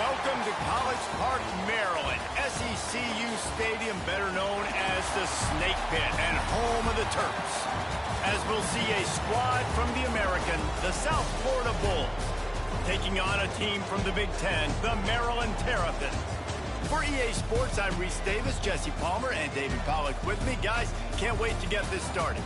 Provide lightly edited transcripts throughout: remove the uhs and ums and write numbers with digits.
Welcome to College Park, Maryland, SECU Stadium, better known as the Snake Pit and home of the Terps. As we'll see a squad from the American, the South Florida Bulls, taking on a team from the Big Ten, the Maryland Terrapins. For EA Sports, I'm Reese Davis, Jesse Palmer, and David Pollack with me. Guys, can't wait to get this started.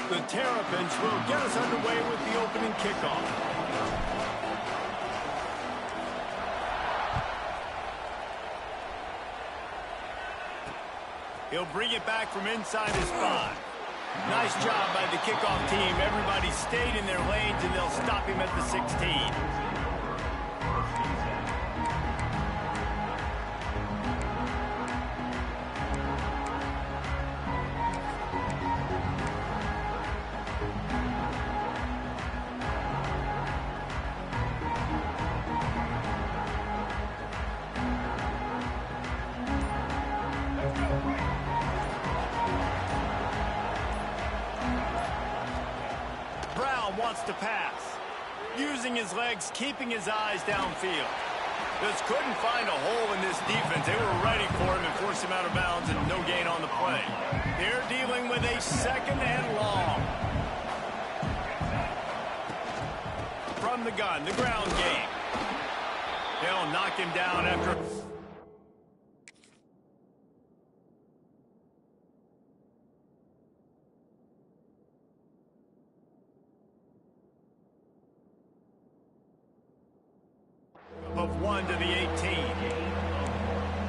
The Terrapins will get us underway with the opening kickoff. He'll bring it back from inside his 5. Nice job by the kickoff team. Everybody stayed in their lanes, and they'll stop him at the 16. Wants to pass. Using his legs, keeping his eyes downfield. Just couldn't find a hole in this defense. They were ready for him and forced him out of bounds, and no gain on the play. They're dealing with a 2nd and long. From the gun, the ground game. They'll knock him down after... of 1 to the 18.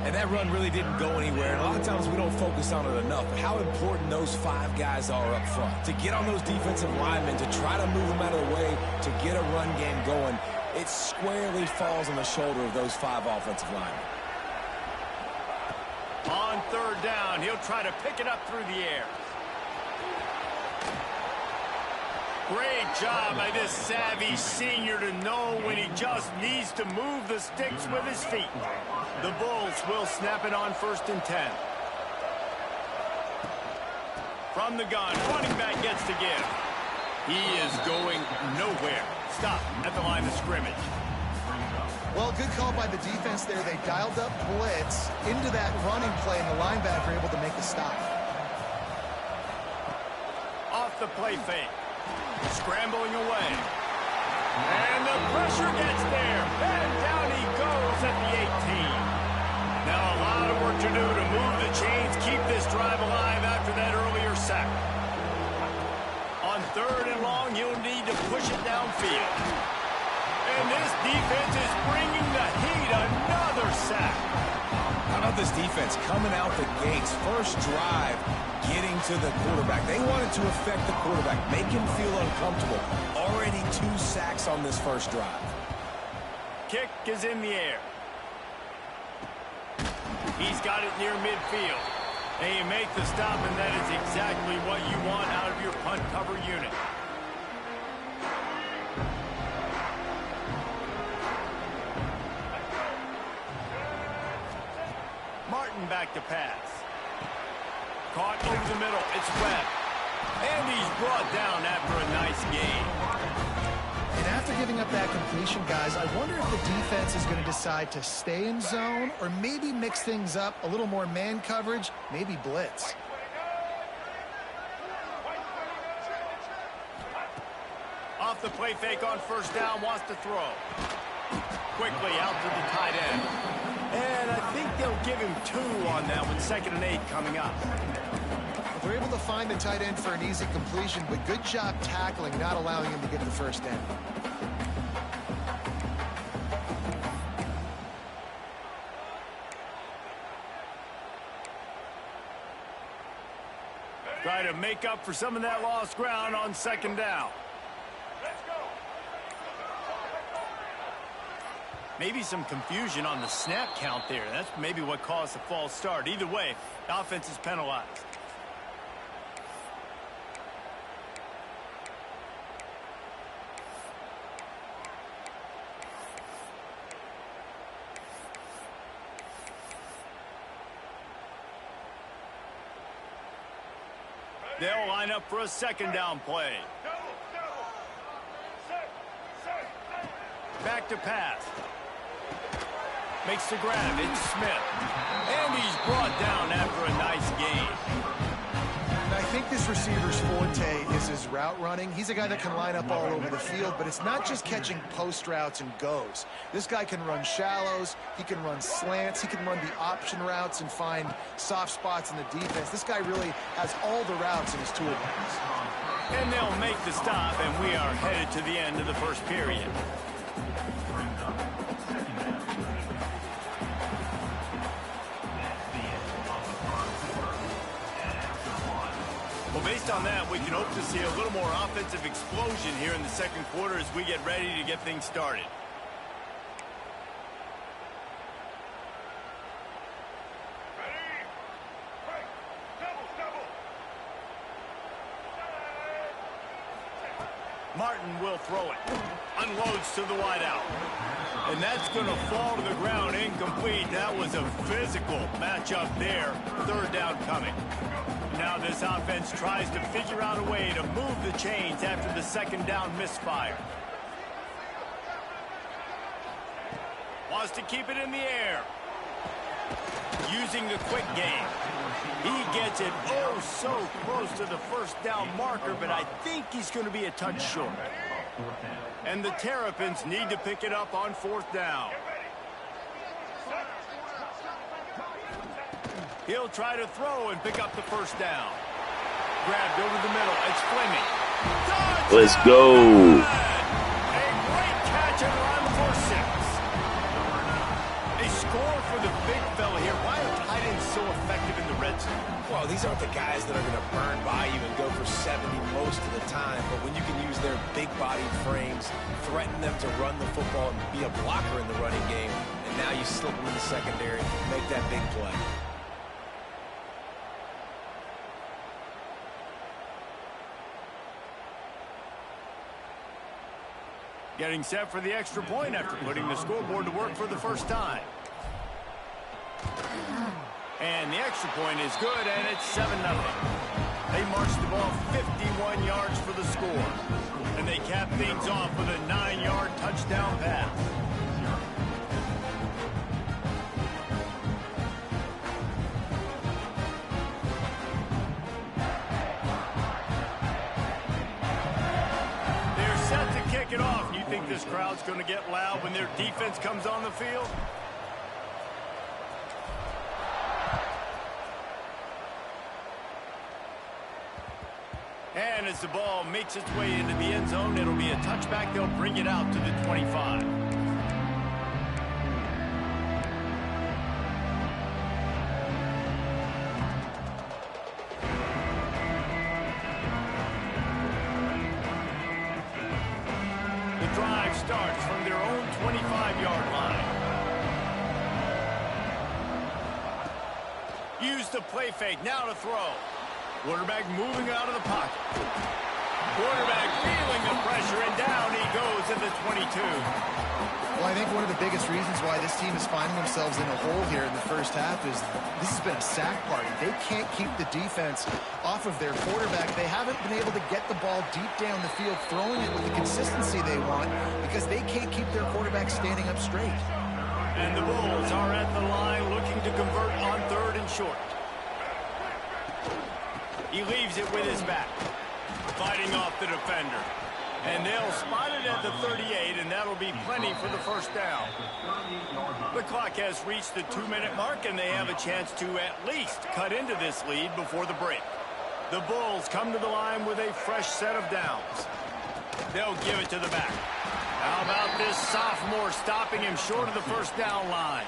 And that run really didn't go anywhere. And a lot of times we don't focus on it enough, but how important those 5 guys are up front. To get on those defensive linemen, to try to move them out of the way, to get a run game going, it squarely falls on the shoulder of those 5 offensive linemen. On 3rd down, he'll try to pick it up through the air. Great job by this savvy senior to know when he just needs to move the sticks with his feet. The Bulls will snap it on 1st and 10. From the gun, running back gets to give. He is going nowhere. Stop at the line of scrimmage. Well, good call by the defense there. They dialed up blitz into that running play, and the linebacker able to make the stop. Off the play fake. Scrambling away. And the pressure gets there. And down he goes at the 18. Now a lot of work to do to move the chains, keep this drive alive after that earlier sack. On 3rd and long, he'll need to push it downfield. And this defense is bringing the heat. Another sack. How about this defense coming out the gates, first drive, getting to the quarterback. They wanted to affect the quarterback, make him feel uncomfortable. Already 2 sacks on this first drive. Kick is in the air. He's got it near midfield. And you make the stop, and that is exactly what you want out of your punt cover unit. Martin back to pass. Caught over the middle. It's Webb. And he's brought down after a nice gain. And after giving up that completion, guys, I wonder if the defense is going to decide to stay in zone or maybe mix things up, a little more man coverage, maybe blitz. Off the play fake on 1st down, wants to throw. Quickly out to the tight end. And I think they'll give him 2 on that one, 2nd and 8 coming up. They're able to find the tight end for an easy completion, but good job tackling, not allowing him to get the 1st down. Try to make up for some of that lost ground on 2nd down. Maybe some confusion on the snap count there. That's maybe what caused the false start. Either way, the offense is penalized. They'll line up for a second down play. Back to pass. Makes the grab. It's Smith. And he's brought down after a nice gain. And I think this receiver's forte is his route running. He's a guy that can line up all over the field, but it's not just catching post routes and goes. This guy can run shallows. He can run slants. He can run the option routes and find soft spots in the defense. This guy really has all the routes in his toolbox. And they'll make the stop, and we are headed to the end of the first period. Well, based on that, we can hope to see a little more offensive explosion here in the second quarter as we get ready to get things started. Martin will throw it. Unloads to the wideout. And that's going to fall to the ground incomplete. That was a physical matchup there. Third down coming. Now this offense tries to figure out a way to move the chains after the second down misfire. Wants to keep it in the air. Using the quick game. He gets it oh so close to the first down marker, but I think he's going to be a touch short. And the Terrapins need to pick it up on fourth down. He'll try to throw and pick up the first down. Grabbed over the middle. It's Fleming. Touchdown! Let's go. A great catch and run for 6. A score for the big fella here. Why are tight ends so effective in the red zone? Well, these aren't the guys that are going to burn by you and go for 70 most of the time. But when you can use their big-bodied frames, threaten them to run the football and be a blocker in the running game, and now you slip them in the secondary, make that big play. Getting set for the extra point after putting the scoreboard to work for the first time. And the extra point is good, and it's 7-0. They march the ball 51 yards for the score. And they cap things off with a 9-yard touchdown pass. It off. You think this crowd's going to get loud when their defense comes on the field? And as the ball makes its way into the end zone, it'll be a touchback. They'll bring it out to the 25. Starts from their own 25-yard line. Use the play fake. Now to throw. Quarterback moving out of the pocket. Quarterback feeling the pressure, and down he goes at the 22. Well, I think one of the biggest reasons why this team is finding themselves in a hole here in the first half is this has been a sack party. They can't keep the defense off of their quarterback. They haven't been able to get the ball deep down the field, throwing it with the consistency they want because they can't keep their quarterback standing up straight. And the Bulls are at the line looking to convert on 3rd and short. He leaves it with his back, fighting off the defender. And they'll spot it at the 38, and that'll be plenty for the first down. The clock has reached the 2-minute mark, and they have a chance to at least cut into this lead before the break. The Bulls come to the line with a fresh set of downs. They'll give it to the back. How about this sophomore stopping him short of the first down line?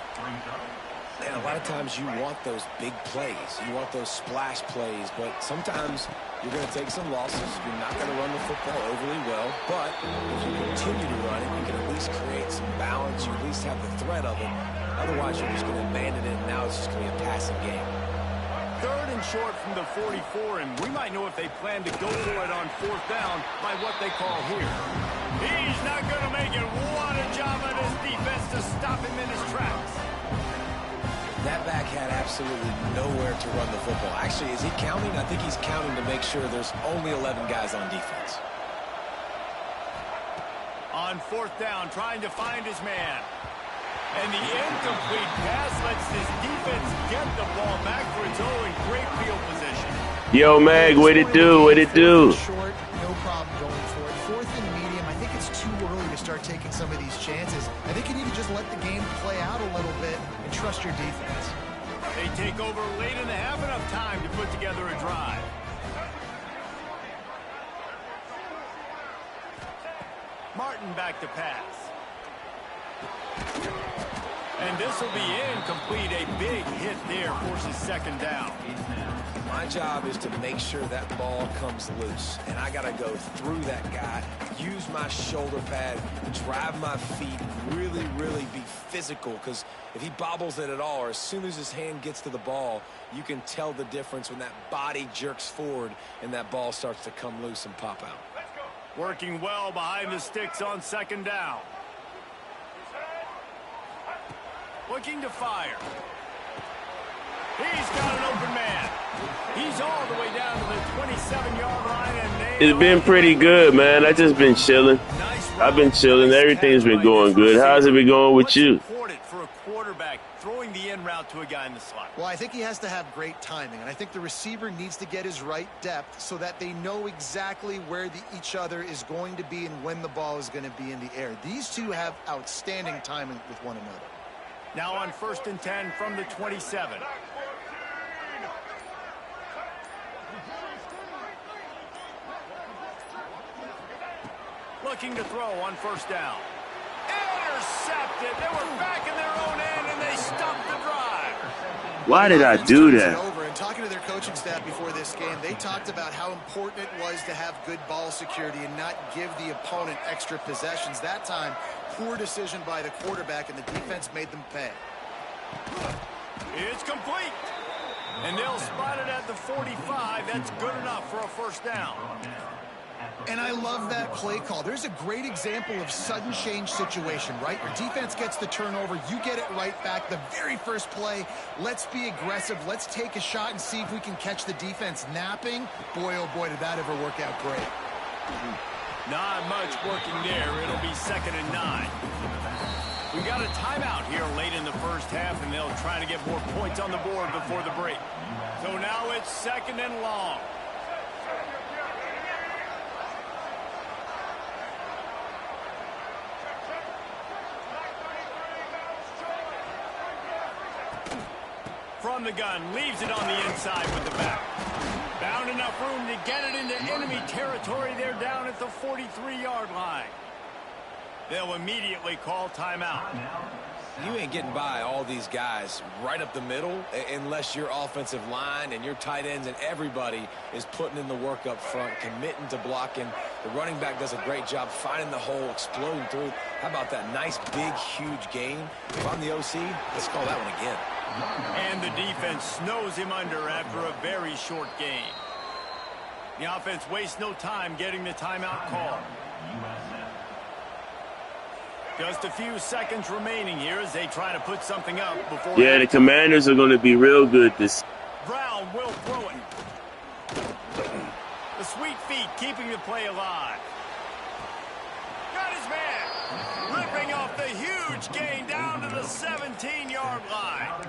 And a lot of times you want those big plays. You want those splash plays, but sometimes you're going to take some losses. You're not going to run the football overly well, but if you continue to run it, you can at least create some balance. You at least have the threat of it. Otherwise, you're just going to abandon it, and now it's just going to be a passing game. 3rd and short from the 44, and we might know if they plan to go for it on 4th down by what they call here. He's not going to make it. What a job on his defense to stop him in his tracks. That back had absolutely absolutely nowhere to run the football. Actually, is he counting? I think he's counting to make sure there's only 11 guys on defense. On fourth down, trying to find his man. And the incomplete pass lets this defense get the ball back for its own great field position. Yo, Mag, what it do? What it do? Short, no problem going for it. Fourth and medium, I think it's too early to start taking some of these chances. I think you need to just let the game play out a little bit and trust your defense. They take over late in the half, enough time to put together a drive. Martin back to pass. And this will be incomplete. A big hit there forces second down. My job is to make sure that ball comes loose, and I got to go through that guy, use my shoulder pad, drive my feet, really be physical, because if he bobbles it at all, or as soon as his hand gets to the ball, you can tell the difference when that body jerks forward and that ball starts to come loose and pop out. Working well behind the sticks on second down. Looking to fire. He's got an open man. He's all the way down to the 27-yard line. And It's been pretty good, man. I just been chilling. I've been chilling. Everything's been going good. How's it been going with you? Important for a quarterback throwing the in route to a guy in the slot. Well, I think he has to have great timing, and I think the receiver needs to get his right depth so that they know exactly where each other is going to be and when the ball is going to be in the air. These two have outstanding timing with one another. Now on 1st and 10 from the 27. Looking to throw on 1st down. Intercepted. They were back in their own end, and they stopped the drive. Why did I do that? And talking to their coaching staff before this game, they talked about how important it was to have good ball security and not give the opponent extra possessions. That time, poor decision by the quarterback, and the defense made them pay. It's complete. And they'll spot it at the 45. That's good enough for a 1st down. And I love that play call. There's a great example of sudden change situation, right? Your defense gets the turnover. You get it right back. The very first play, let's be aggressive. Let's take a shot and see if we can catch the defense napping. Boy, oh boy, did that ever work out great. Not much working there. It'll be 2nd and 9. We got a timeout here late in the first half, and they'll try to get more points on the board before the break. So now it's 2nd and long. From the gun, leaves it on the inside with the back. Found enough room to get it into enemy territory. They're down at the 43-yard line. They'll immediately call timeout. You ain't getting by all these guys right up the middle unless your offensive line and your tight ends and everybody is putting in the work up front, committing to blocking. The running back does a great job finding the hole, exploding through. How about that nice, big, huge gain? If I'm the OC, let's call that one again. And the defense snows him under after a very short gain. The offense wastes no time getting the timeout call. Just a few seconds remaining here as they try to put something up before. Yeah, the Commanders are going to be real good this. Brown will throw it. The sweet feet keeping the play alive. Got his man. Ripping off the huge gain down to the 17-yard line.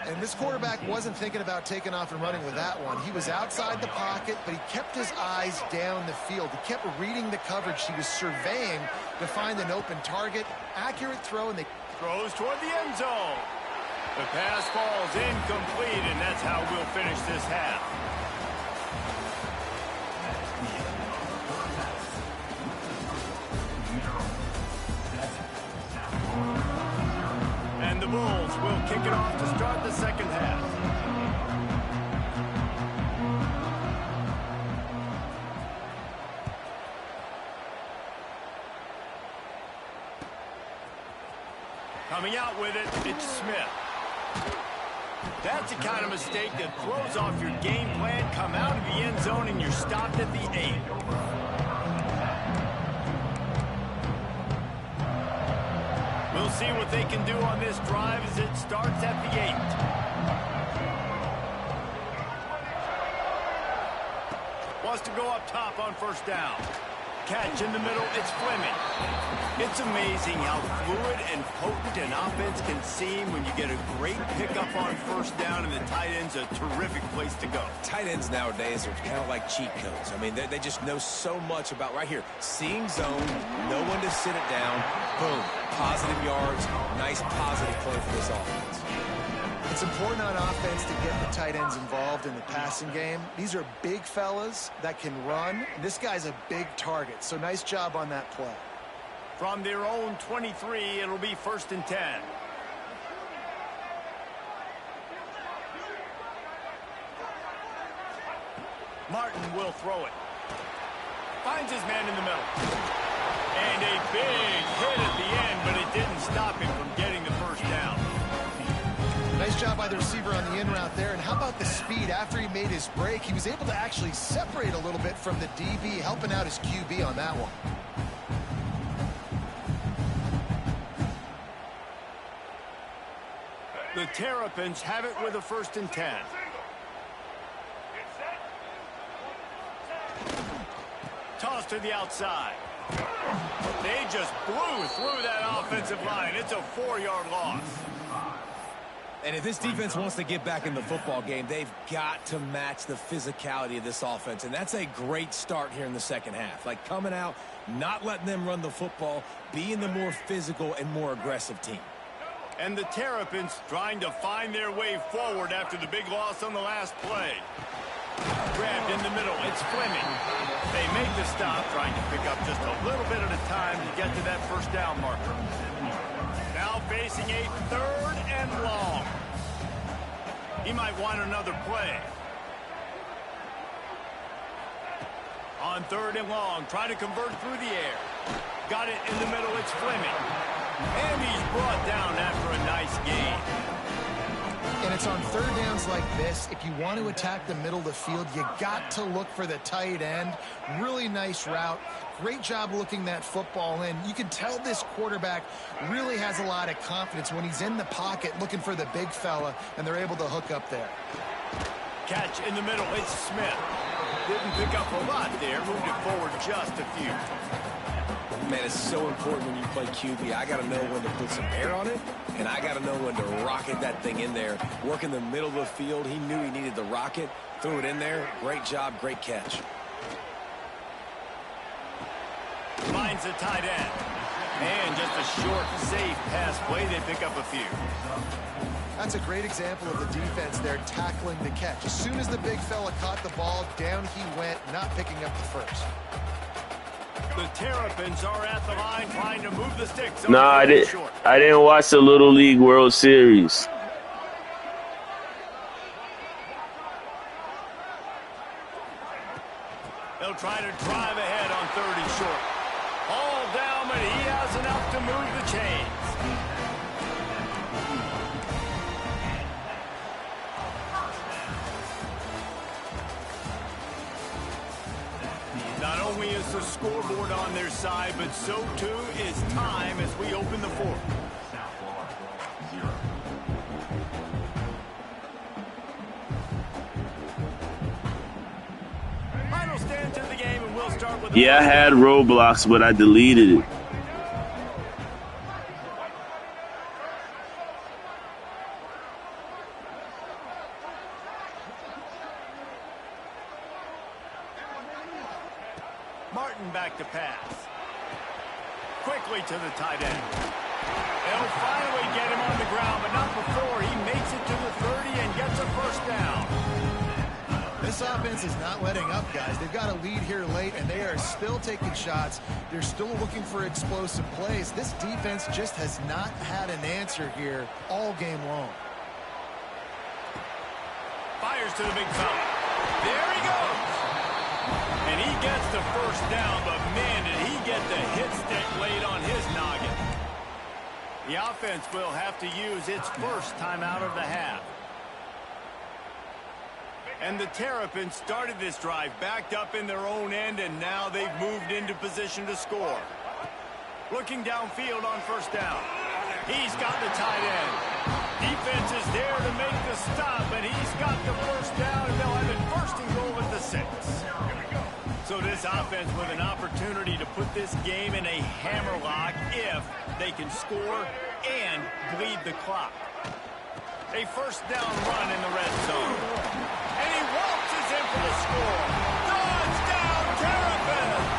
And this quarterback wasn't thinking about taking off and running with that one. He was outside the pocket, but he kept his eyes down the field. He kept reading the coverage. He was surveying to find an open target. Accurate throw, and they throws toward the end zone. The pass falls incomplete, and that's how we'll finish this half. And the Bulls will kick it off to start the second half. Coming out with it, it's Smith. That's the kind of mistake that throws off your game plan. Come out of the end zone and you're stopped at the 8. We'll see what they can do on this drive as it starts at the 8. Wants to go up top on first down. Catch in the middle, it's Fleming. It's amazing how fluid and potent an offense can seem when you get a great pickup on first down, and the tight end's a terrific place to go. Tight ends nowadays are kind of like cheat codes. I mean, they just know so much about right here. Seeing zone, know when to sit it down, boom, positive yards, nice positive play for this offense. It's important on offense to get the tight ends involved in the passing game. These are big fellas that can run. This guy's a big target, so nice job on that play. From their own 23, it'll be 1st and 10. Martin will throw it. Finds his man in the middle. And a big hit at the end, but it didn't stop him from getting the first down. Nice job by the receiver on the in route there. And how about the speed? After he made his break, he was able to actually separate a little bit from the DB, helping out his QB on that one. The Terrapins have it with a 1st and 10. Toss to the outside. They just blew through that offensive line. It's a 4-yard loss. And if this defense wants to get back in the football game, they've got to match the physicality of this offense. And that's a great start here in the second half. Like coming out, not letting them run the football, being the more physical and more aggressive team. And the Terrapins trying to find their way forward after the big loss on the last play. Grabbed in the middle, it's Fleming. They make the stop, trying to pick up just a little bit at a time to get to that first down marker. Now facing a 3rd and long. He might want another play. On 3rd and long, trying to convert through the air. Got it in the middle, it's Fleming. And he's brought down after a nice gain. And it's on 3rd downs like this. If you want to attack the middle of the field, you got to look for the tight end. Really nice route. Great job looking that football in. You can tell this quarterback really has a lot of confidence when he's in the pocket looking for the big fella, and they're able to hook up there. Catch in the middle, it's Smith. Didn't pick up a lot there, moved it forward just a few. Man, it's so important when you play QB. I got to know when to put some air on it, and I got to know when to rocket that thing in there. Work in the middle of the field. He knew he needed the rocket, threw it in there. Great job, great catch. Finds the tight end. And just a short, safe pass play. They pick up a few. That's a great example of the defense there tackling the catch. As soon as the big fella caught the ball, down he went, not picking up the first. The Terrapins are at the line trying to move the sticks. Nah, I didn't watch the Little League World Series. They'll try to drive ahead on 3rd and short. All down, but he has enough to move the chains. Not only is the scoreboard on their side, but so too is time as we open the 4th. Final stand to the game, and we'll start with the Yeah, I had Roblox, but I deleted it. Martin back to pass. Quickly to the tight end. They'll finally get him on the ground, but not before he makes it to the 30 and gets a first down. This offense is not letting up, guys. They've got a lead here late, and they are still taking shots. They're still looking for explosive plays. This defense just has not had an answer here all game long. Fires to the big fella. There he goes. And he gets the first down, but man, did he get the hit stick laid on his noggin. The offense will have to use its first timeout of the half. And the Terrapins started this drive backed up in their own end, and now they've moved into position to score. Looking downfield on first down. He's got the tight end. Defense is there to make the stop. This offense with an opportunity to put this game in a hammerlock if they can score and bleed the clock. A first down run in the red zone. And he waltzes in for the score. Touchdown, Terrapins!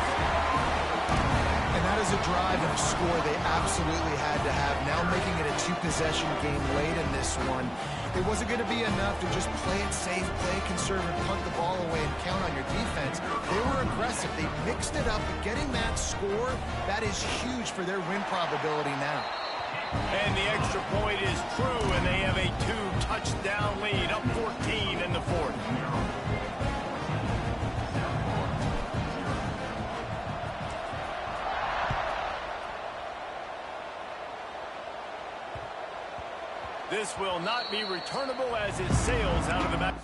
And that is a drive and a score they absolutely had to have. Now making it a two-possession game late in this one. It wasn't going to be enough to just play it safe, play it conservative, punt the ball away, and count on your defense. They were aggressive. They mixed it up, but getting that score, that is huge for their win probability now. And the extra point is true, and they have a 2-touchdown lead, up 14 in the fourth. This will not be returnable as it sails out of the back.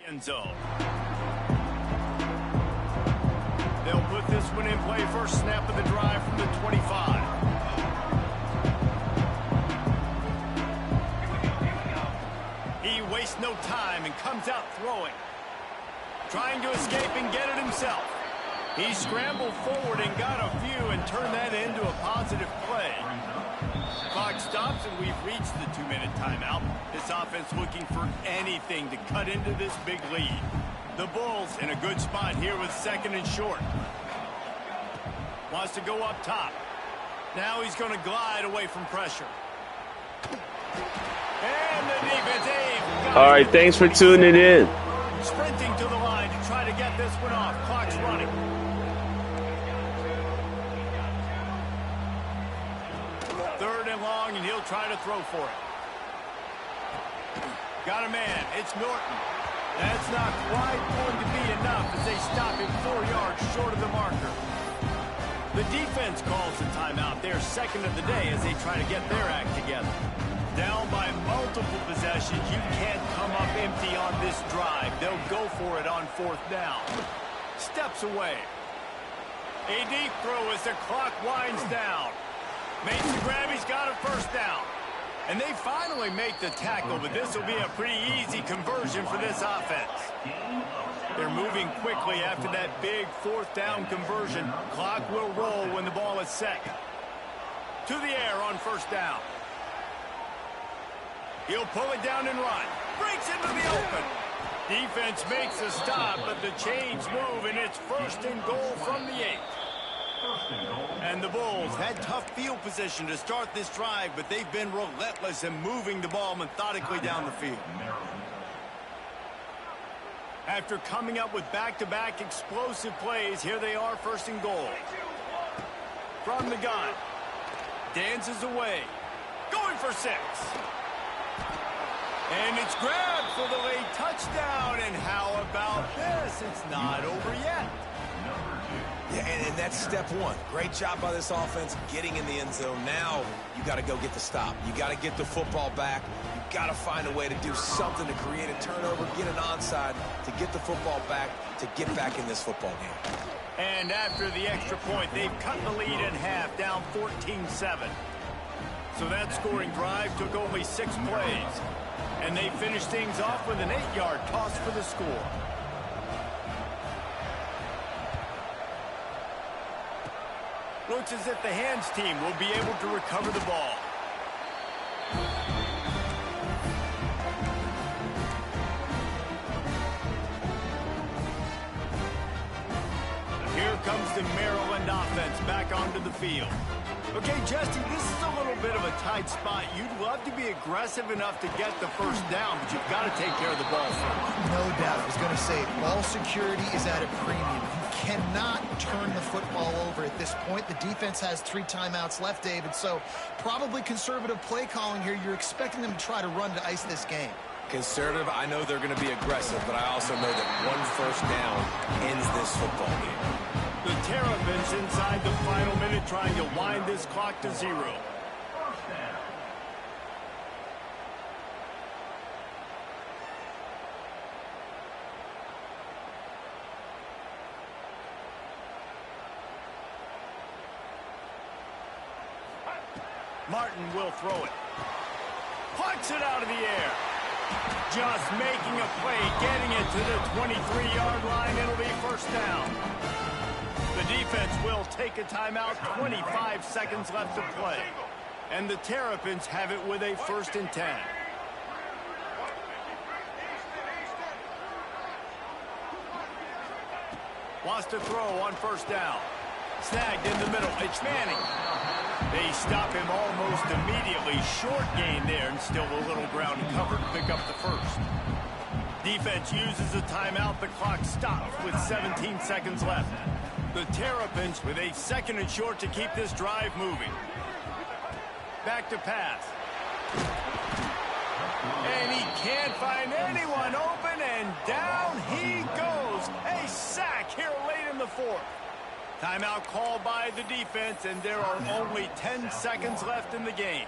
End zone. They'll put this one in play. First snap of the drive from the 25. He wastes no time and comes out throwing. Trying to escape and get it himself. He scrambled forward and got a few and turned that into a positive play. Clock stops and we've reached the 2-minute timeout. This offense looking for anything to cut into this big lead. The Bulls in a good spot here with second and short. Wants to go up top. Now he's going to glide away from pressure. And the defense aimed. All right, thanks for tuning in. Sprinting to the line to try to get this one off. Clock's running. Third and long, and he'll try to throw for it. Got a man. It's Norton. That's not quite going to be enough as they stop him 4 yards short of the marker. The defense calls the timeout. They're second of the day as they try to get their act together. Down by multiple possessions, you can't come up empty on this drive. They'll go for it on fourth down. Steps away. A deep throw as the clock winds down. Makes the grab, he's got a first down. And they finally make the tackle, but this will be a pretty easy conversion for this offense. They're moving quickly after that big fourth down conversion. Clock will roll when the ball is set. To the air on first down. He'll pull it down and run. Breaks into the open. Defense makes a stop, but the chains move, and it's first and goal from the 8. And the Bulls had tough field position to start this drive, but they've been relentless in moving the ball methodically down the field. After coming up with back-to-back explosive plays, here they are, first and goal. From the gun. Dances away. Going for 6. And it's grabbed for the late touchdown. And how about this? It's not over yet. Yeah, and that's step one. Great job by this offense getting in the end zone. Now you got to go get the stop. You got to get the football back. You got to find a way to do something to create a turnover, get an onside, to get the football back, to get back in this football game. And after the extra point, they've cut the lead in half, down 14-7. So that scoring drive took only 6 plays. And they finished things off with an 8-yard toss for the score. Looks as if the hands team will be able to recover the ball. Here comes the Maryland offense back onto the field. Okay, Jesse, this is a little bit of a tight spot. You'd love to be aggressive enough to get the first down, but you've got to take care of the ball first. No doubt. I was going to say, ball security is at a premium. You cannot turn the football over at this point. The defense has 3 timeouts left, David, so probably conservative play calling here. You're expecting them to try to run to ice this game. Conservative, I know they're going to be aggressive, but I also know that one first down ends this football game. The Terrapins inside the final minute trying to wind this clock to 0. Martin will throw it. Puts it out of the air. Just making a play, getting it to the 23-yard line. It'll be first down. The defense will take a timeout. 25 seconds left to play. And the Terrapins have it with a 1st and 10. Wants to throw on 1st down. Snagged in the middle. It's Manning. They stop him almost immediately. Short gain there, and still a little ground cover to pick up the 1st. Defense uses a timeout. The clock stops with 17 seconds left. The Terrapins with a 2nd and short to keep this drive moving. Back to pass. And he can't find anyone open, and down he goes. A sack here late in the 4th. Timeout called by the defense, and there are only 10 seconds left in the game.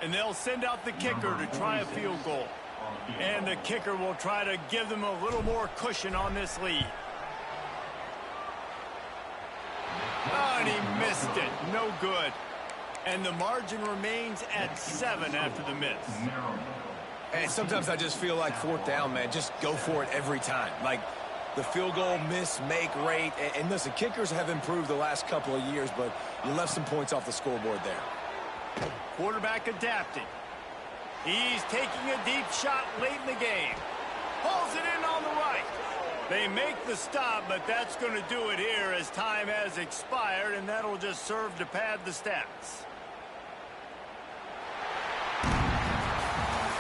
And they'll send out the kicker to try a field goal. And the kicker will try to give them a little more cushion on this lead. Oh, and he missed it. No good. And the margin remains at 7 after the miss. And sometimes I just feel like 4th down, man. Just go for it every time. Like the field goal miss, make rate. And listen, kickers have improved the last couple of years, but you left some points off the scoreboard there. Quarterback adapting. He's taking a deep shot late in the game. Pulls it in on the right. They make the stop, but that's going to do it here as time has expired, and that'll just serve to pad the stats.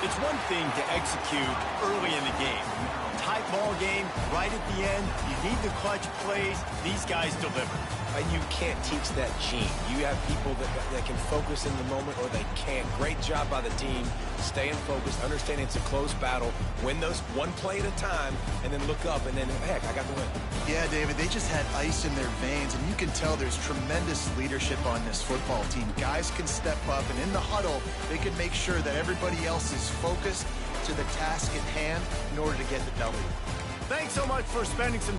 It's one thing to execute early in the game. Tight ball game, right at the end, you need the clutch plays. These guys deliver. You can't teach that gene. You have people that can focus in the moment or they can't. Great job by the team, staying focused, understanding it's a close battle, win those one play at a time, and then look up, and then, heck, I got the win. Yeah, David, they just had ice in their veins, and you can tell there's tremendous leadership on this football team. Guys can step up, and in the huddle, they can make sure that everybody else is focused to the task at hand in order to get the W. Thanks so much for spending some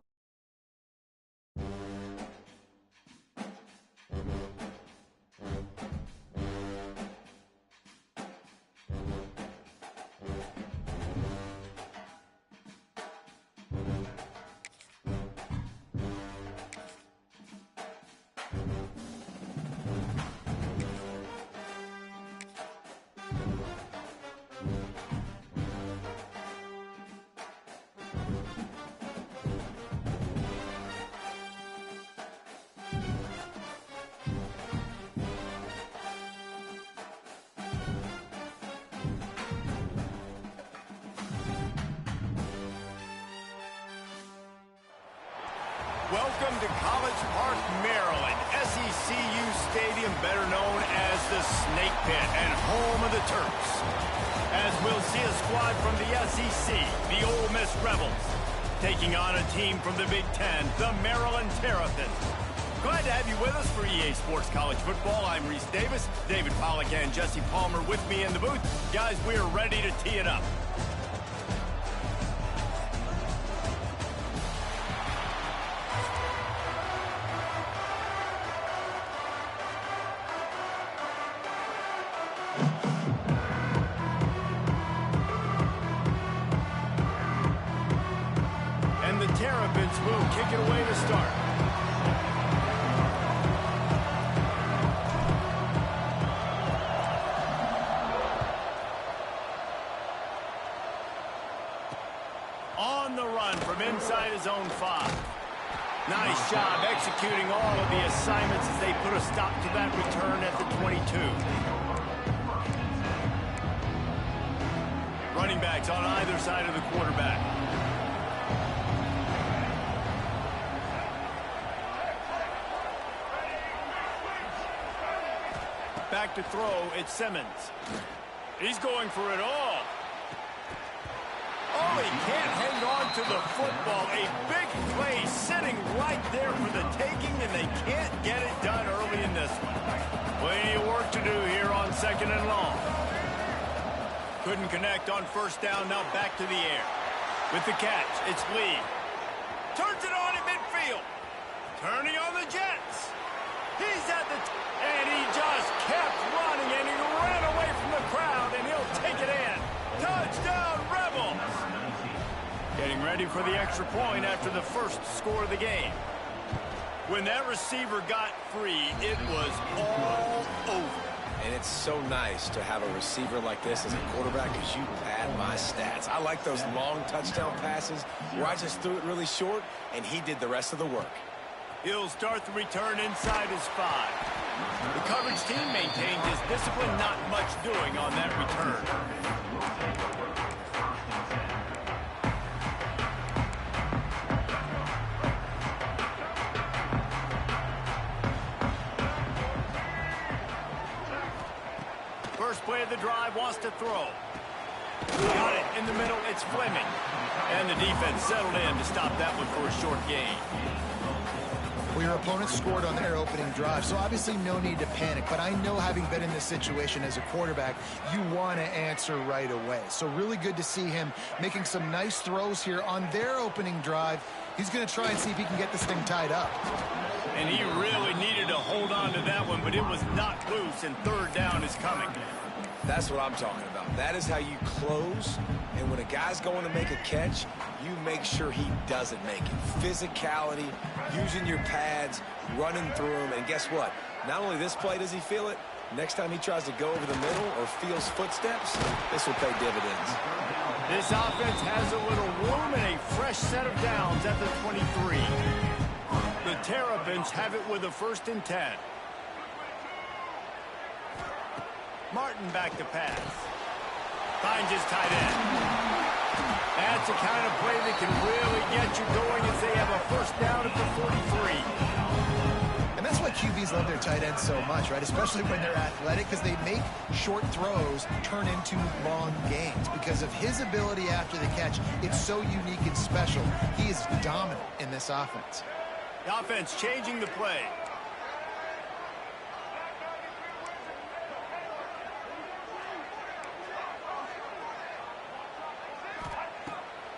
Welcome to College Park, Maryland, SECU Stadium, better known as the Snake Pit and home of the Terps. As we'll see a squad from the SEC, the Ole Miss Rebels, taking on a team from the Big Ten, the Maryland Terrapins. Glad to have you with us for EA Sports College Football. I'm Reese Davis, David Pollack and Jesse Palmer with me in the booth. Guys, we are ready to tee it up. Terrapins will kick it away to start. On the run from inside his own 5. Nice job executing all of the assignments as they put a stop to that return at the 22. Running backs on either side of the quarterback. Back to throw, it's Simmons. He's going for it all. Oh, he can't hang on to the football. A big play sitting right there for the taking, and they can't get it done early in this one. Plenty of work to do here on 2nd and long. Couldn't connect on first down. Now back to the air. With the catch, it's Lee. Turns it on in midfield. Turning on the Jets. He's at the... and he just kept running, and he ran away from the crowd, and he'll take it in. Touchdown, Rebels! Getting ready for the extra point after the first score of the game. When that receiver got free, it was all over. And it's so nice to have a receiver like this as a quarterback because you pad my stats. I like those long touchdown passes where I just threw it really short, and he did the rest of the work. He'll start the return inside his 5. The coverage team maintained his discipline, not much doing on that return. First play of the drive, wants to throw. Got it in the middle, it's Fleming. And the defense settled in to stop that one for a short gain. Well, your opponent scored on their opening drive, so obviously no need to panic. But I know, having been in this situation as a quarterback, you want to answer right away. So really good to see him making some nice throws here on their opening drive. He's going to try and see if he can get this thing tied up. And he really needed to hold on to that one, but it was knocked loose, and third down is coming. That's what I'm talking about. That is how you close. And when a guy's going to make a catch, you make sure he doesn't make it. Physicality, using your pads, running through them. And guess what? Not only this play does he feel it, next time he tries to go over the middle or feels footsteps, this will pay dividends. This offense has a little room and a fresh set of downs at the 23. The Terrapins have it with a 1st and 10. Martin back to pass. Finds his tight end. That's the kind of play that can really get you going as they have a 1st down at the 43. And that's why QBs love their tight ends so much, right? Especially when they're athletic, because they make short throws turn into long gains. Because of his ability after the catch, it's so unique and special. He is dominant in this offense. The offense changing the play.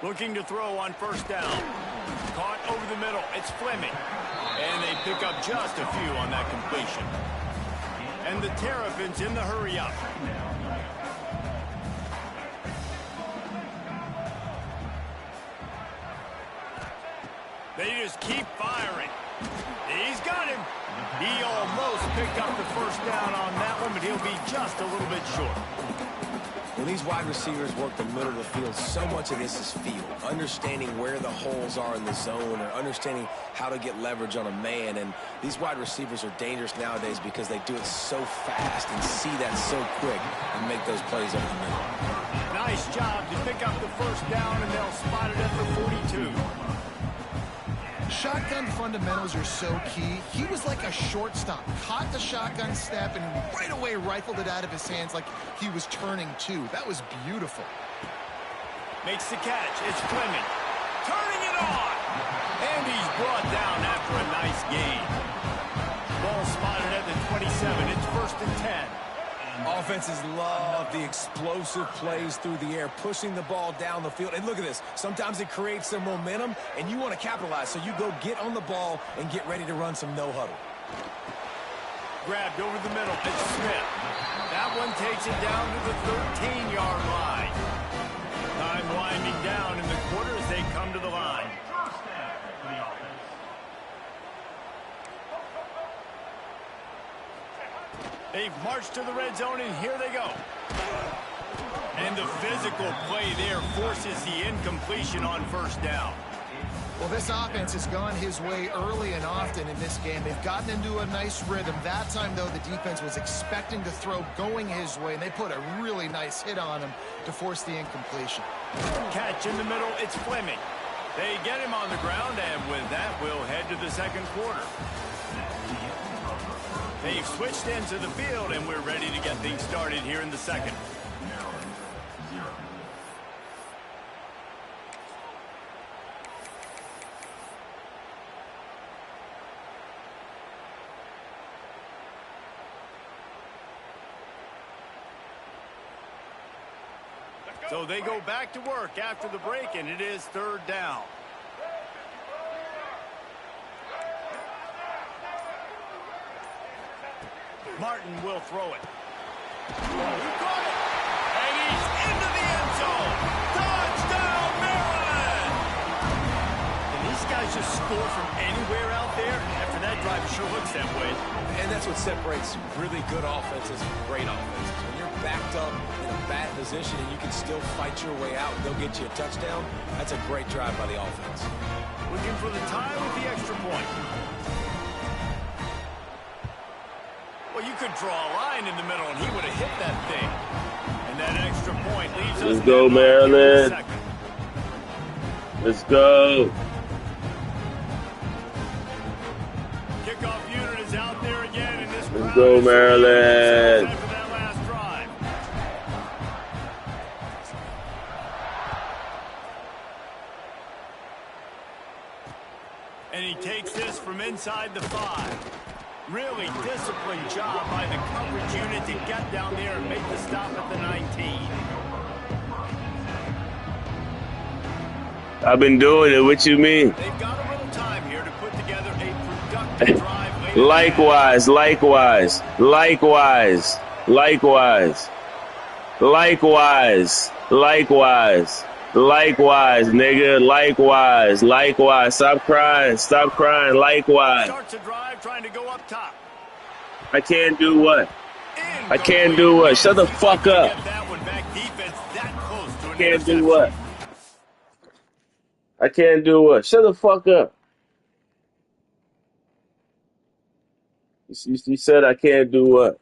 Looking to throw on 1st down. Caught over the middle. It's Fleming. And they pick up just a few on that completion. And the Terrapins in the hurry up. They just keep firing. He's got him. He almost picked up the 1st down on that one, but he'll be just a little bit short. When these wide receivers work the middle of the field, so much of this is feel. Understanding where the holes are in the zone, or understanding how to get leverage on a man. And these wide receivers are dangerous nowadays because they do it so fast and see that so quick and make those plays over the middle. Nice job to pick up the 1st down, and they'll spot it at the 42. Shotgun fundamentals are so key. He was like a shortstop. Caught the shotgun snap and right away rifled it out of his hands like he was turning two. That was beautiful. Makes the catch. It's Fleming. Turning it on. And he's brought down after a nice gain. Ball spotted at the 27. It's 1st and 10. Offenses love the explosive plays through the air, pushing the ball down the field. And look at this. Sometimes it creates some momentum, and you want to capitalize. So you go get on the ball and get ready to run some no-huddle. Grabbed over the middle. It's Smith. That one takes it down to the 13-yard line. Time winding down in the quarter as they come to the line. They've marched to the red zone, and here they go. And the physical play there forces the incompletion on 1st down. Well, this offense has gone his way early and often in this game. They've gotten into a nice rhythm. That time, though, the defense was expecting to throw going his way, and they put a really nice hit on him to force the incompletion. Catch in the middle, it's Fleming. They get him on the ground, and with that, we'll head to the 2nd quarter. They've switched into the field, and we're ready to get things started here in the 2nd. So they go back to work after the break, and it is 3rd down. Martin will throw it. He caught it. And he's into the end zone. Touchdown, Maryland! Can these guys just score from anywhere out there? After that drive, it sure looks that way. And that's what separates really good offenses from great offenses. When you're backed up in a bad position and you can still fight your way out and they'll get you a touchdown, that's a great drive by the offense. Looking for the tie with the extra point. Well, you could draw a line in the middle, and he would have hit that thing. And that extra point leaves us... Let's go, Maryland. Let's go. Kickoff unit is out there again, and this Let's go, Maryland. after that last drive. And he takes this from inside the 5. Really disciplined job by the coverage unit to get down there and make the stop at the 19. I've been doing it. What you mean? They've got a little time here to put together a productive drive. Likewise, likewise, likewise, likewise, likewise, likewise, likewise, nigga, likewise, likewise. Stop crying, likewise. Starts a drive trying to go up top. I can't do what? I can't do what? Shut the fuck up. Get that one back. Defense that close to an Can't do interception. what? I can't do what? Shut the fuck up. You said I can't do what?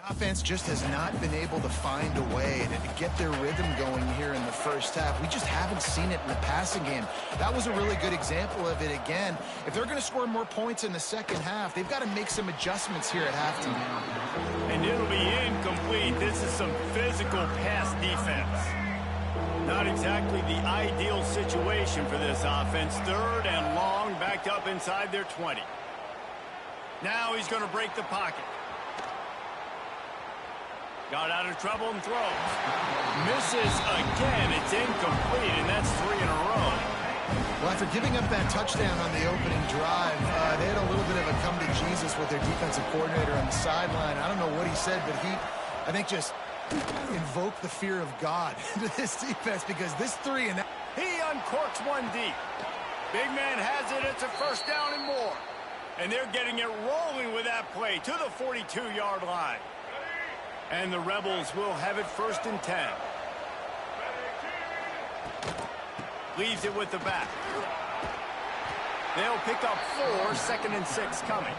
Offense just has not been able to find a way to get their rhythm going here in the first half. We just haven't seen it in the passing game. That was a really good example of it again. If they're going to score more points in the second half, they've got to make some adjustments here at halftime. And it'll be incomplete. This is some physical pass defense. Not exactly the ideal situation for this offense. 3rd and long, backed up inside their 20. Now he's going to break the pocket. Got out of trouble and throws. Misses again. It's incomplete, and that's 3 in a row. Well, after giving up that touchdown on the opening drive, they had a little bit of a come to Jesus with their defensive coordinator on the sideline. I don't know what he said, but he, I think, just invoked the fear of God into this defense, because this 3 and... He uncorks one deep. Big man has it. It's a 1st down and more. And they're getting it rolling with that play to the 42-yard line. And the Rebels will have it 1st and 10. Leaves it with the back. They'll pick up 4, 2nd and 6 coming.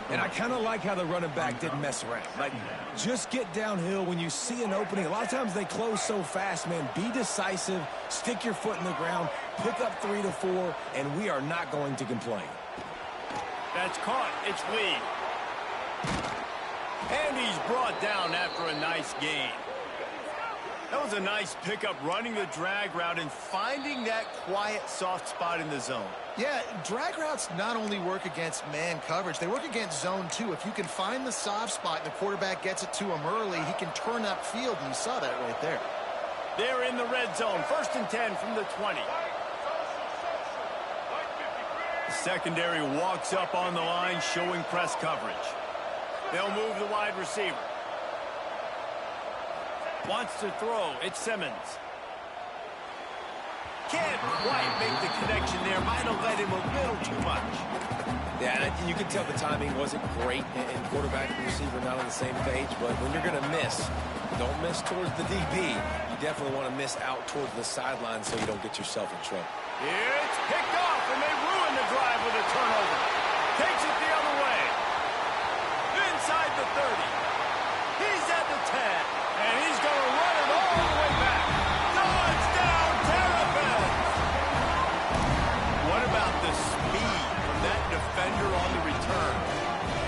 And I kind of like how the running back didn't mess around. Like, just get downhill when you see an opening. A lot of times they close so fast, man. Be decisive, stick your foot in the ground, pick up 3 to 4, and we are not going to complain. That's caught. It's Lee. And he's brought down after a nice gain. That was a nice pickup, running the drag route and finding that quiet, soft spot in the zone. Yeah, drag routes not only work against man coverage, they work against zone too. If you can find the soft spot and the quarterback gets it to him early, he can turn upfield, and you saw that right there. They're in the red zone, 1st and 10 from the 20. The secondary walks up on the line, showing press coverage. They'll move the wide receiver. Wants to throw. It's Simmons. Can't quite make the connection there. Might have led him a little too much. Yeah, and you can tell the timing wasn't great, and quarterback and receiver not on the same page, but when you're going to miss, don't miss towards the DB. You definitely want to miss out towards the sideline so you don't get yourself in trouble. It's picked off, and they ruin the drive with a turnover. Takes it the other way. Inside the 30. He's at the 10, and he's going to run it all the way back. Touchdown, Terrapins! What about the speed from that defender on the return?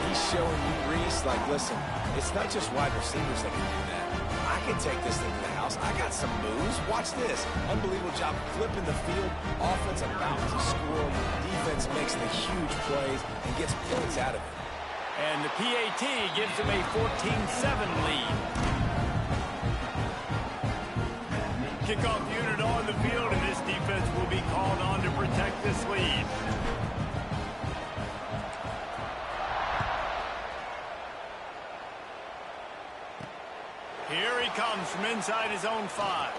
He's showing you, Reese, like, listen, it's not just wide receivers that can do that. I can take this thing to the house. I got some moves. Watch this. Unbelievable job flipping the field. Offense about to score. Defense makes the huge plays and gets points out of it. And the PAT gives them a 14-7 lead. Kickoff unit on the field, and this defense will be called on to protect this lead. Here he comes from inside his own 5.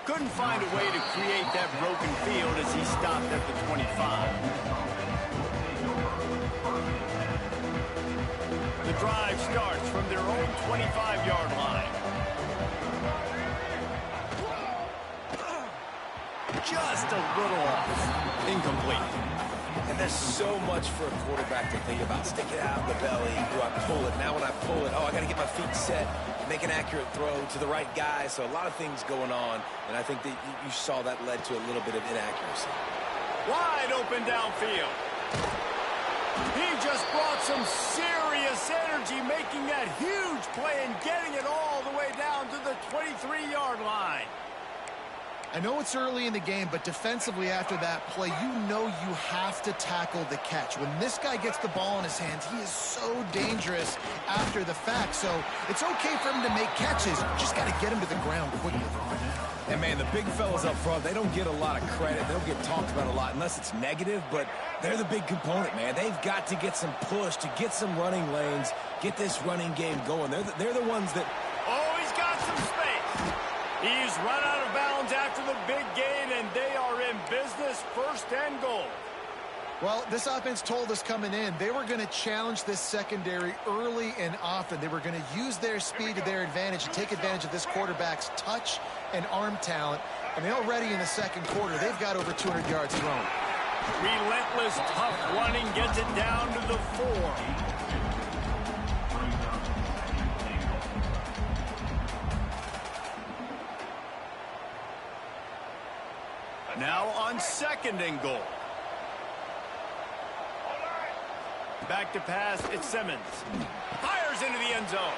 Couldn't find a way to create that broken field as he stopped at the 25. The drive starts from their own 25-yard line. Just a little off. Incomplete. And there's so much for a quarterback to think about. Stick it out in the belly. Do I pull it? Now when I pull it, oh, I got to get my feet set. Make an accurate throw to the right guy. So a lot of things going on. And I think that you saw that led to a little bit of inaccuracy. Wide open downfield. He just brought some serious energy, making that huge play and getting it all the way down to the 23-yard line. I know it's early in the game, but defensively after that play, you know you have to tackle the catch. When this guy gets the ball in his hands, he is so dangerous after the fact. So it's okay for him to make catches. Just got to get him to the ground quickly. And, man, the big fellas up front, they don't get a lot of credit. They don't get talked about a lot unless it's negative, but they're the big component, man. They've got to get some push, to get some running lanes, get this running game going. They're the ones that... Oh, he's got some space. He's run out of bounds after the big gain, and they are in business, 1st and goal. Well, this offense told us coming in they were going to challenge this secondary early and often. They were going to use their speed to their advantage and take advantage of this quarterback's touch and arm talent. And already in the second quarter, they've got over 200 yards thrown. Relentless, tough running gets it down to the 4. Now on 2nd and goal. Back to pass, it's Simmons. Fires into the end zone.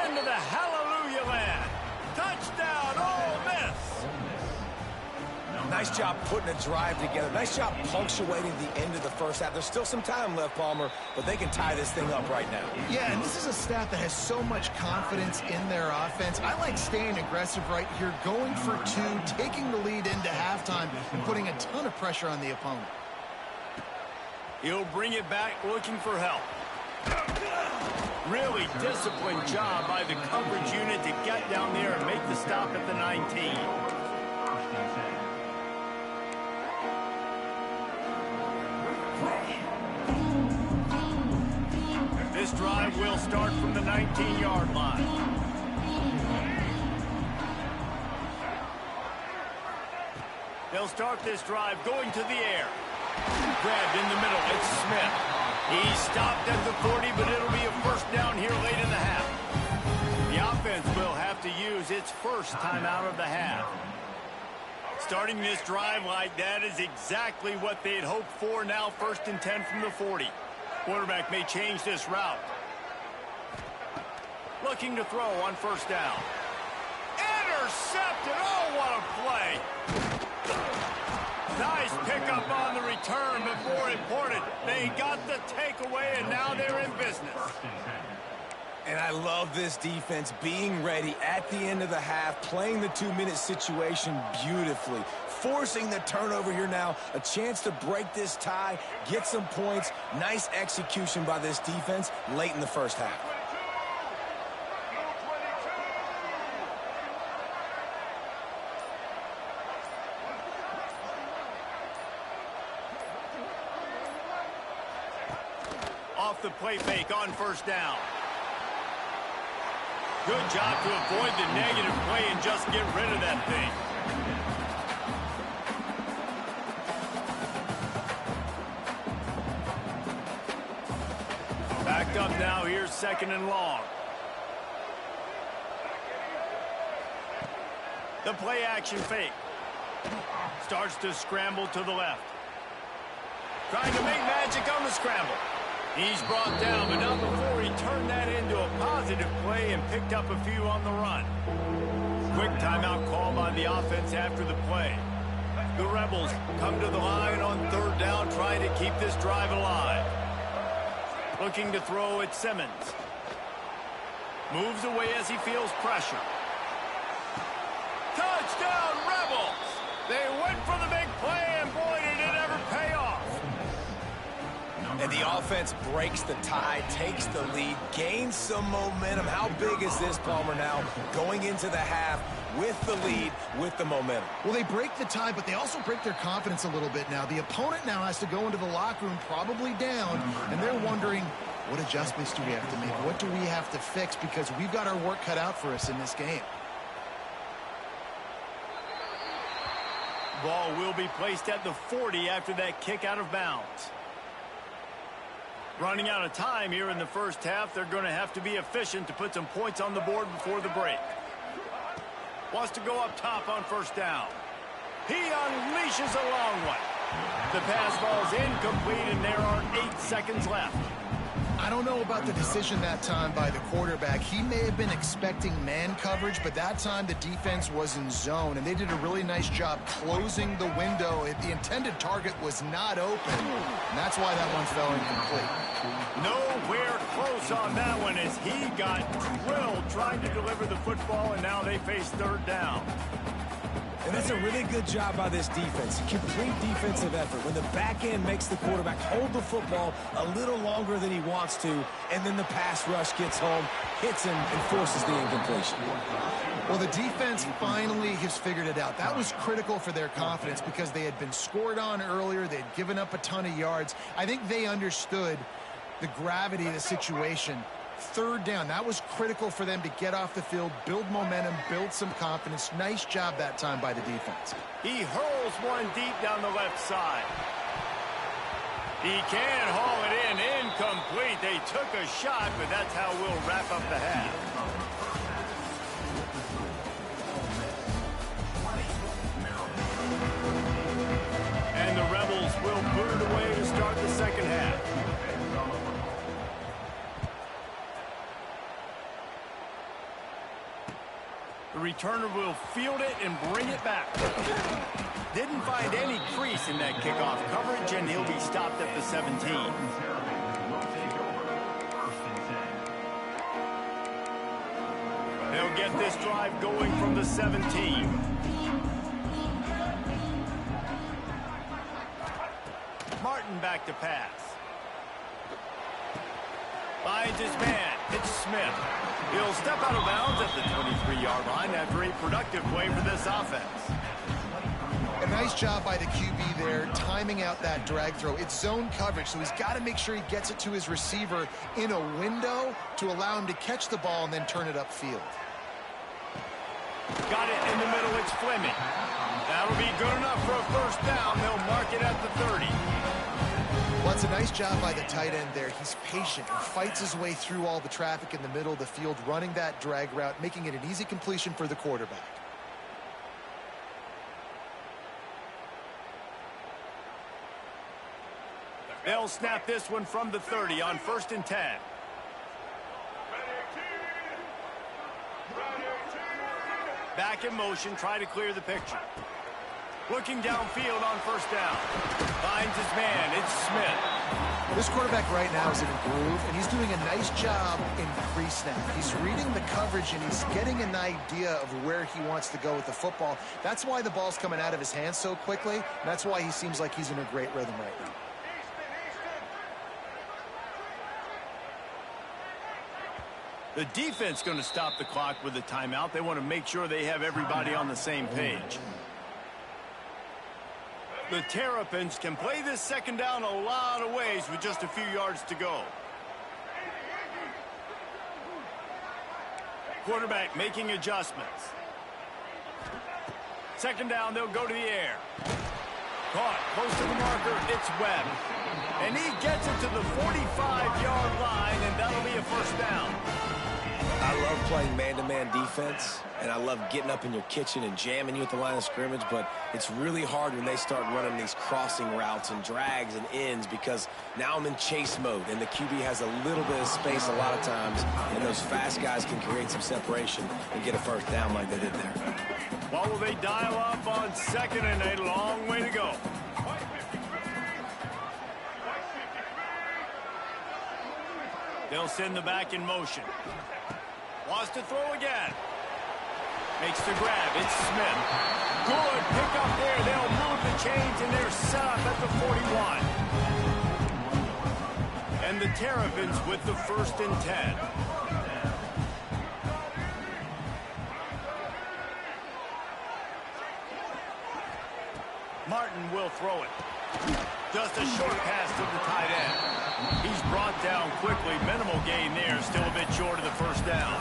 Into the hallelujah land. Touchdown, Ole Miss. Nice job putting a drive together. Nice job punctuating the end of the first half. There's still some time left, Palmer, but they can tie this thing up right now. Yeah, and this is a staff that has so much confidence in their offense. I like staying aggressive right here, going for 2, taking the lead into halftime, and putting a ton of pressure on the opponent. He'll bring it back looking for help. Really disciplined job by the coverage unit to get down there and make the stop at the 19. This drive will start from the 19-yard line. They'll start this drive going to the air. Grabbed in the middle, it's Smith. He stopped at the 40, but it'll be a 1st down here late in the half. The offense will have to use its first timeout of the half. Starting this drive like that is exactly what they'd hoped for. Now 1st and 10 from the 40. Quarterback may change this route. Looking to throw on 1st down. Intercepted. Oh, what a play. Nice pickup on the return, but more important, they got the takeaway, and now they're in business. And I love this defense being ready at the end of the half, playing the 2-minute situation beautifully, forcing the turnover here now, a chance to break this tie, get some points. Nice execution by this defense late in the first half. Off the play fake on 1st down. Good job to avoid the negative play and just get rid of that thing. Backed up now, here's 2nd and long. The play action fake. Starts to scramble to the left. Trying to make magic on the scramble. He's brought down, but not before he turned that into a positive play and picked up a few on the run. Quick timeout call by the offense after the play. The Rebels come to the line on 3rd down, trying to keep this drive alive. Looking to throw at Simmons. Moves away as he feels pressure. Touchdown, Rebels! They went for the big play, and boy, did it ever pay off. And the offense breaks the tie, takes the lead, gains some momentum. How big is this, Palmer, now going into the half with the lead, with the momentum? Well, they break the tie, but they also break their confidence a little bit now. The opponent now has to go into the locker room probably down, and they're wondering, what adjustments do we have to make? What do we have to fix? Because we've got our work cut out for us in this game. Ball will be placed at the 40 after that kick out of bounds. Running out of time here in the first half, they're going to have to be efficient to put some points on the board before the break. Wants to go up top on first down. He unleashes a long one. The pass ball's incomplete, and there are 8 seconds left. I don't know about the decision that time by the quarterback. He may have been expecting man coverage, but that time the defense was in zone, and they did a really nice job closing the window. The intended target was not open, and that's why that one fell incomplete. Nowhere close on that one as he got drilled trying to deliver the football, and now they face third down. And that's a really good job by this defense. Complete defensive effort. When the back end makes the quarterback hold the football a little longer than he wants to, and then the pass rush gets home, hits him, and forces the incompletion. Well, the defense finally has figured it out. That was critical for their confidence because they had been scored on earlier. They had given up a ton of yards. I think they understood the gravity of the situation. Third down, that was critical for them to get off the field, build momentum, build some confidence. Nice job that time by the defense. He hurls one deep down the left side. He can haul it in, incomplete. They took a shot, but that's how we'll wrap up the half. And the Rebels will put it away to start the second half. The returner will field it and bring it back. Didn't find any crease in that kickoff coverage, and he'll be stopped at the 17. They'll get this drive going from the 17. Martin back to pass. Finds his man. It's Smith. He'll step out of bounds at the 23-yard line after a productive play for this offense. A nice job by the QB there, timing out that drag throw. It's zone coverage, so he's got to make sure he gets it to his receiver in a window to allow him to catch the ball and then turn it upfield. Got it in the middle. It's Fleming. That'll be good enough for a first down. They'll mark it at the 30. Well, it's a nice job by the tight end there. He's patient. He fights his way through all the traffic in the middle of the field, running that drag route, making it an easy completion for the quarterback. They'll snap this one from the 30 on 1st and 10. Back in motion, try to clear the picture. Looking downfield on first down. Finds his man. It's Smith. This quarterback right now is in a groove, and he's doing a nice job in pre-snap. He's reading the coverage, and he's getting an idea of where he wants to go with the football. That's why the ball's coming out of his hands so quickly, and that's why he seems like he's in a great rhythm right now. The defense going to stop the clock with a timeout. They want to make sure they have everybody on the same page. The Terrapins can play this second down a lot of ways with just a few yards to go. Quarterback making adjustments. Second down, they'll go to the air. Caught close to the marker, it's Webb. And he gets it to the 45-yard line, and that'll be a first down. I love playing man-to-man defense, and I love getting up in your kitchen and jamming you at the line of scrimmage, but it's really hard when they start running these crossing routes and drags and ends because now I'm in chase mode, and the QB has a little bit of space a lot of times, and those fast guys can create some separation and get a first down like they did there. What will they dial up on second, and a long way to go? They'll send the back in motion. Wants to throw again. Makes the grab. It's Smith. Good pick up there. They'll move the chains, and they're set up at the 41. And the Terrapins with the 1st and 10. Martin will throw it. Just a short pass to the tight end. He's brought down quickly. Minimal gain there. Still a bit short of the 1st down.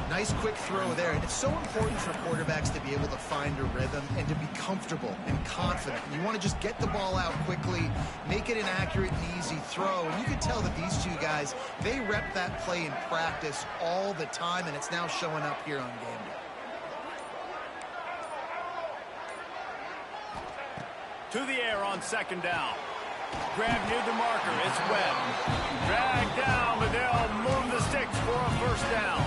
Nice quick throw there. And it's so important for quarterbacks to be able to find a rhythm and to be comfortable and confident. You want to just get the ball out quickly, make it an accurate and easy throw. And you can tell that these two guys, they rep that play in practice all the time, and it's now showing up here on game day. To the air on 2nd down. Grab near the marker. It's Webb. Dragged down, but they'll move the sticks for a 1st down.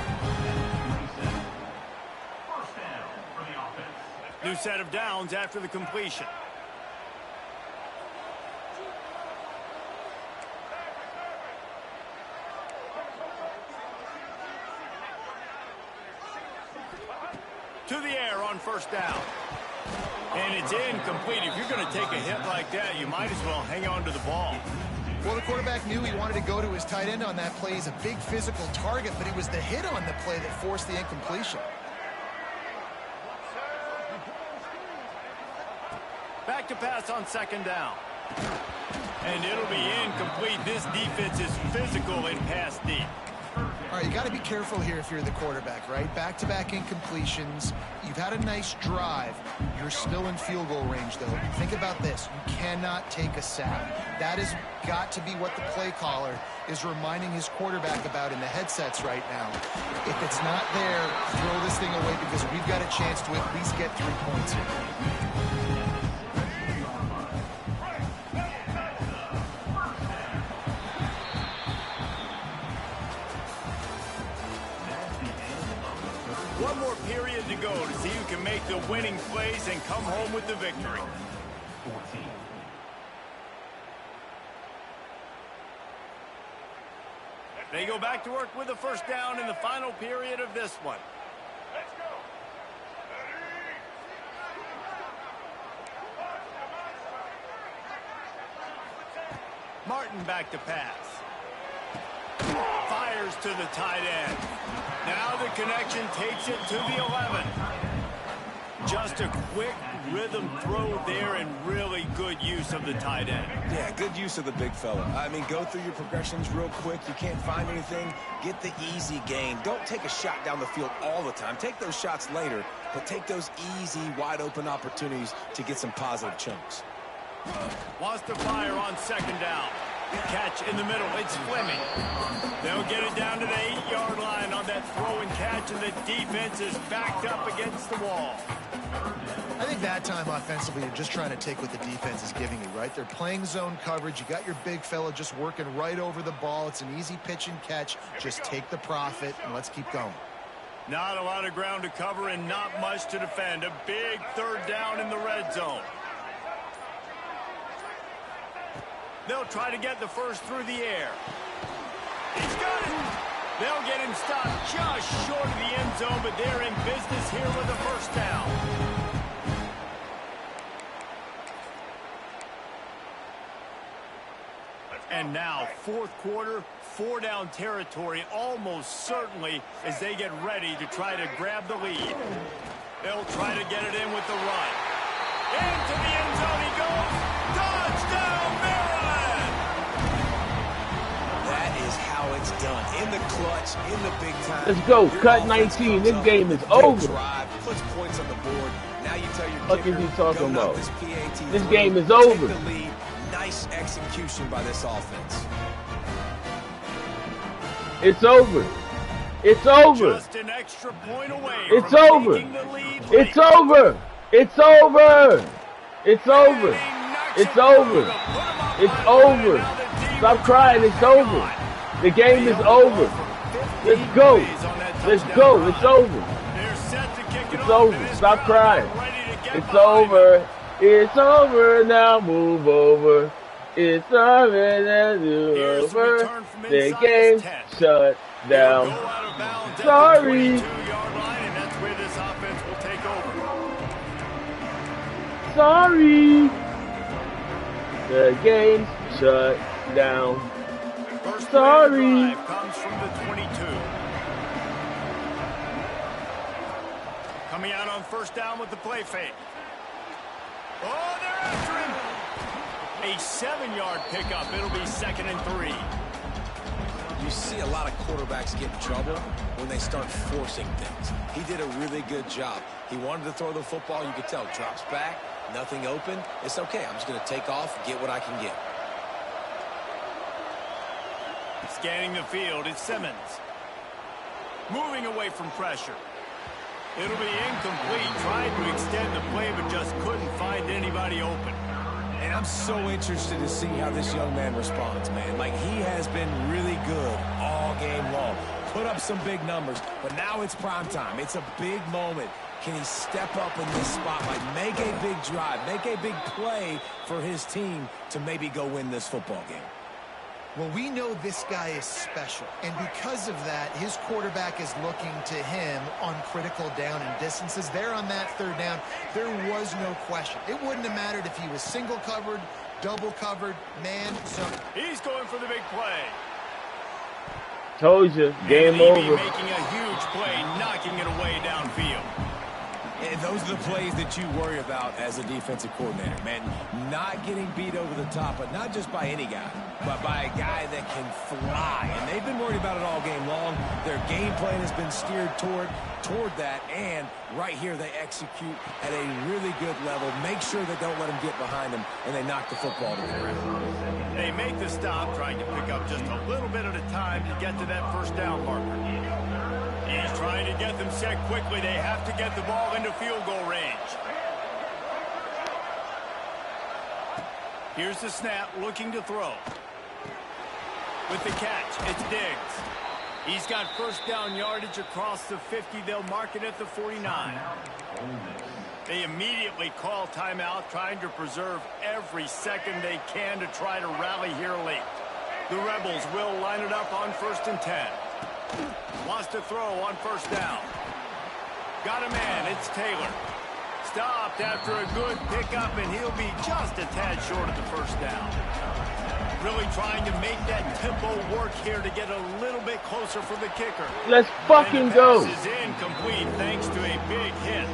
New set of downs after the completion. To the air on 1st down. And it's incomplete. If you're going to take a hit like that, you might as well hang on to the ball. Well, the quarterback knew he wanted to go to his tight end on that play. He's a big physical target, but it was the hit on the play that forced the incompletion. Back to pass on 2nd down. And it'll be incomplete. This defense is physical in pass deep. All right, you got to be careful here if you're the quarterback, right? Back-to-back incompletions. You've had a nice drive. You're still in field goal range, though. Think about this. You cannot take a sack. That has got to be what the play caller is reminding his quarterback about in the headsets right now. If it's not there, throw this thing away because we've got a chance to at least get 3 points here. One more period to go to see who can make the winning plays and come home with the victory. They go back to work with a 1st down in the final period of this one. Let's go. Martin back to pass. Fires to the tight end. Now the connection takes it to the 11. Just a quick rhythm throw there and really good use of the tight end. Yeah, good use of the big fella. I mean, go through your progressions real quick. You can't find anything. Get the easy gain. Don't take a shot down the field all the time. Take those shots later, but take those easy, wide-open opportunities to get some positive chunks. Wants to fire on 2nd down. Catch in the middle. It's Fleming. They'll get it down to the 8-yard line on that throw and catch, and the defense is backed up against the wall. I think that time offensively, you're just trying to take what the defense is giving you, right? They're playing zone coverage. You got your big fella just working right over the ball. It's an easy pitch and catch. Just take the profit, and let's keep going. Not a lot of ground to cover and not much to defend. A big 3rd down in the red zone. They'll try to get the 1st through the air. He's got it. They'll get him stopped just short of the end zone, but they're in business here with a 1st down. And now, 4th quarter, 4-down territory almost certainly as they get ready to try to grab the lead. They'll try to get it in with the run. Into the end zone he goes. Touchdown, Maryland! That is how it's done. In the clutch, in the big time. Let's go. Cut 19. This game is over. Drive, puts points on the board. Now you tell your What is he talking about? This three, game is over. Take the lead. Nice execution by this offense. It's over. It's over. Just an extra point away. It's from over. taking the lead. It's over. It's over. It's over. It's over. It's over. Stop crying. It's over. The game is over. Let's go. Let's go. It's over. It's over. Stop crying. It's over. It's over now. Move over. It's already Here's the over. return from The inside game his 10. shut He'll down. go out of bounds Sorry. at the 22-yard line, and that's where this offense will take over. Sorry. The game's shut down. First Sorry. drive comes from the 22. Coming out on first down with the play fake. Oh, they're after him. A 7-yard pickup. It'll be 2nd and 3. You see a lot of quarterbacks get in trouble when they start forcing things. He did a really good job. He wanted to throw the football. You could tell. Drops back. Nothing open. It's okay. I'm just going to take off, get what I can get. Scanning the field, it's Simmons. Moving away from pressure. It'll be incomplete. Tried to extend the play, but just couldn't find anybody open. And I'm so interested to see how this young man responds, man. Like, he has been really good all game long. Put up some big numbers, but now it's prime time. It's a big moment. Can he step up in this spotlight, make a big drive, make a big play for his team to maybe go win this football game? Well, we know this guy is special, and because of that, his quarterback is looking to him on critical down and distances. There on that third down, there was no question. It wouldn't have mattered if he was single covered, double covered, man, zone. He's going for the big play. Told you, game over. Making a huge play, knocking it away downfield. And those are the plays that you worry about as a defensive coordinator, man. Not getting beat over the top, but not just by any guy, but by a guy that can fly. And they've been worried about it all game long. Their game plan has been steered toward that, and right here they execute at a really good level. Make sure they don't let them get behind them, and they knock the football to the ground. They make the stop, trying to pick up just a little bit at a time to get to that first down marker. He's trying to get them set quickly. They have to get the ball into field goal range. Here's the snap, looking to throw. With the catch, it's Diggs. He's got first down yardage across the 50. They'll mark it at the 49. They immediately call timeout, trying to preserve every second they can to try to rally here late. The Rebels will line it up on 1st and 10. Wants to throw on first down. Got a man, it's Taylor. Stopped after a good pickup, and he'll be just a tad short of the first down. Really trying to make that tempo work here to get a little bit closer for the kicker. Let's fucking go. And the pass is incomplete thanks to a big hit.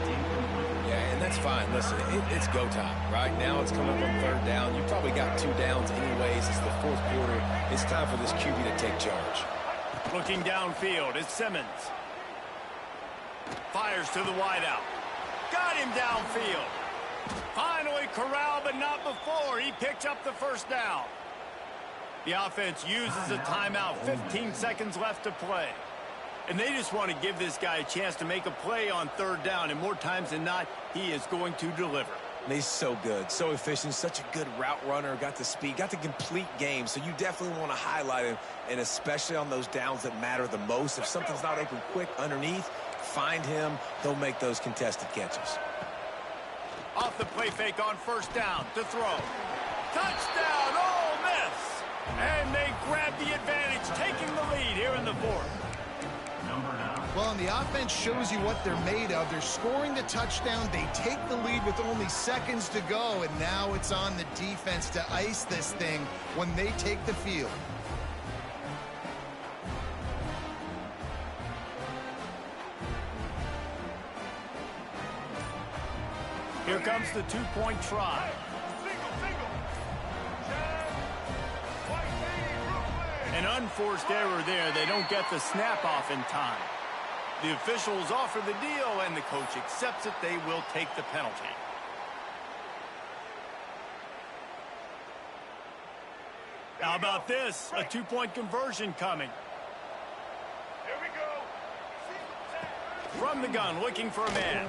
Yeah, and that's fine. Listen, it's go time. Right now it's coming up on third down. You probably got 2 downs anyways. It's the 4th quarter. It's time for this QB to take charge. Looking downfield, it's Simmons. Fires to the wideout. Got him downfield. Finally corralled, but not before. He picks up the first down. The offense uses a timeout. 15 seconds left to play. And they just want to give this guy a chance to make a play on third down. And more times than not, he is going to deliver. He's so good, so efficient, such a good route runner, got the speed, got the complete game. So you definitely want to highlight him, and especially on those downs that matter the most. If something's not open quick underneath, find him. He'll make those contested catches. Off the play fake on first down to throw. Touchdown, Ole Miss! And they grab the advantage, taking the lead here in the 4th. Well, and the offense shows you what they're made of. They're scoring the touchdown. They take the lead with only seconds to go, and now it's on the defense to ice this thing when they take the field. Here comes the 2-point try. An unforced error there. They don't get the snap off in time. The officials offer the deal, and the coach accepts it. They will take the penalty. How about this? A 2-point conversion coming. Here we go. From the gun, looking for a man.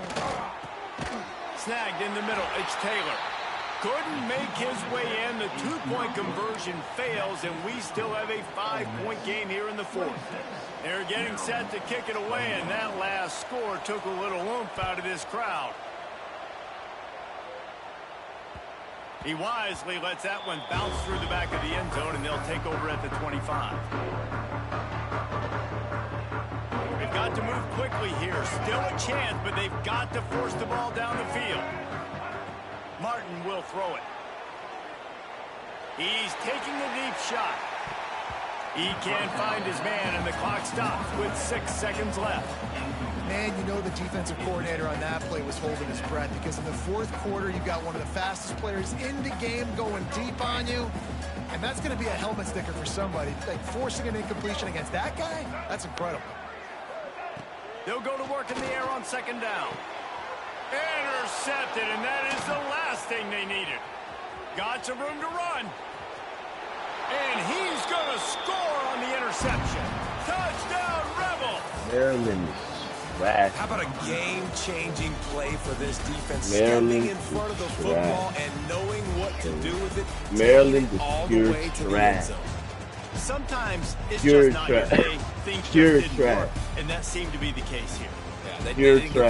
Snagged in the middle. It's Taylor. Couldn't make his way in. The 2-point conversion fails, and we still have a 5-point game here in the 4th. They're getting set to kick it away, and that last score took a little oomph out of this crowd. He wisely lets that one bounce through the back of the end zone, and they'll take over at the 25. They've got to move quickly here. Still a chance, but they've got to force the ball down the field. Martin will throw it. He's taking the deep shot. He can't find his man, and the clock stops with 6 seconds left. Man, you know the defensive coordinator on that play was holding his breath, because in the fourth quarter, you've got one of the fastest players in the game going deep on you, and that's going to be a helmet sticker for somebody. Like, forcing an incompletion against that guy, that's incredible. They'll go to work in the air on second down. Intercepted, and that is the last thing they needed. Got some room to run. And he's going to score on the interception. Touchdown, Rebel! Maryland trash. How about a game-changing play for this defense? Maryland Standing in front of the football and knowing what to do with it. Maryland is all the pure way to the end trash. zone. Sometimes it's Pure just not your trash. day. Things Pure just didn't trash. work, and that seemed to be the case here. Yeah, they Pure didn't get trash.